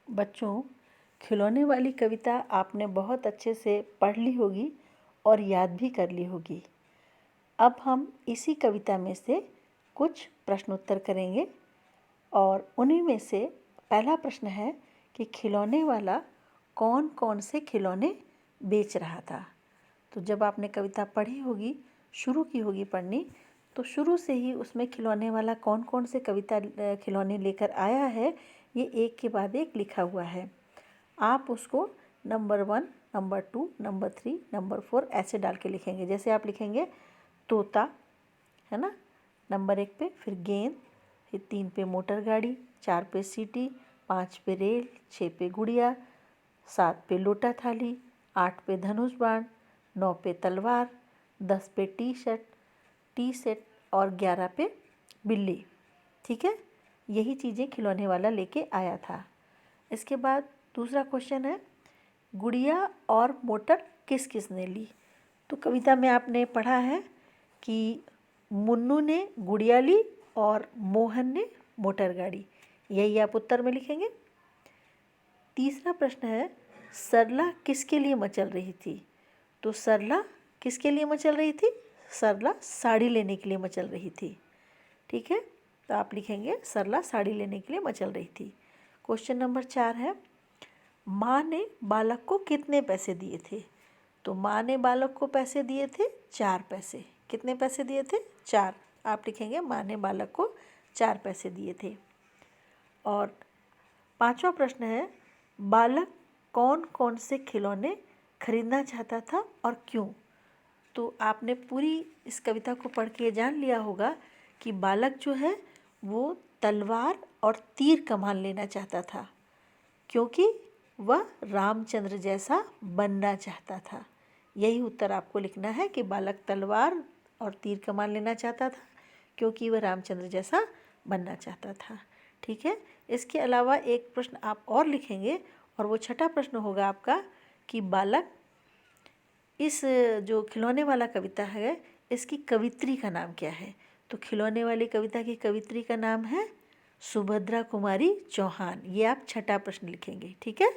बच्चों, खिलौने वाली कविता आपने बहुत अच्छे से पढ़ ली होगी और याद भी कर ली होगी। अब हम इसी कविता में से कुछ प्रश्नोत्तर करेंगे और उन्हीं में से पहला प्रश्न है कि खिलौने वाला कौन कौन से खिलौने बेच रहा था। तो जब आपने कविता पढ़ी होगी, शुरू की होगी पढ़नी, तो शुरू से ही उसमें खिलौने वाला कौन कौन से खिलौने लेकर आया है, ये एक के बाद एक लिखा हुआ है। आप उसको नंबर 1, नंबर 2, नंबर 3, नंबर 4 ऐसे डाल के लिखेंगे। जैसे आप लिखेंगे तोता, है ना, नंबर 1 पे, फिर गेंद, फिर 3 पे मोटर गाड़ी, 4 पे सीटी, 5 पे रेल, 6 पे गुड़िया, 7 पे लोटा थाली, 8 पे धनुष बाण, 9 पे तलवार, 10 पे टी सेट और 11 पे बिल्ली। ठीक है, यही चीज़ें खिलौने वाला लेके आया था। इसके बाद दूसरा क्वेश्चन है, गुड़िया और मोटर किस किस ने ली। तो कविता में आपने पढ़ा है कि मुन्नू ने गुड़िया ली और मोहन ने मोटर गाड़ी। यही आप उत्तर में लिखेंगे। तीसरा प्रश्न है, सरला किसके लिए मचल रही थी। तो सरला किसके लिए मचल रही थी? सरला साड़ी लेने के लिए मचल रही थी। ठीक है, तो आप लिखेंगे सरला साड़ी लेने के लिए मचल रही थी। क्वेश्चन नंबर 4 है, माँ ने बालक को कितने पैसे दिए थे। तो माँ ने बालक को पैसे दिए थे 4 पैसे। कितने पैसे दिए थे? 4। आप लिखेंगे माँ ने बालक को 4 पैसे दिए थे। और 5वां प्रश्न है, बालक कौन कौन से खिलौने खरीदना चाहता था और क्यों। तो आपने पूरी इस कविता को पढ़ के जान लिया होगा कि बालक जो है वो तलवार और तीर कमान लेना चाहता था, क्योंकि वह रामचंद्र जैसा बनना चाहता था। यही उत्तर आपको लिखना है कि बालक तलवार और तीर कमान लेना चाहता था क्योंकि वह रामचंद्र जैसा बनना चाहता था। ठीक है, इसके अलावा एक प्रश्न आप और लिखेंगे और वो 6ठा प्रश्न होगा आपका कि बालक, इस जो खिलौने वाला कविता है इसकी कवित्री का नाम क्या है। तो खिलौने वाली कविता की कवित्री का नाम है सुभद्रा कुमारी चौहान। ये आप 6ठा प्रश्न लिखेंगे। ठीक है।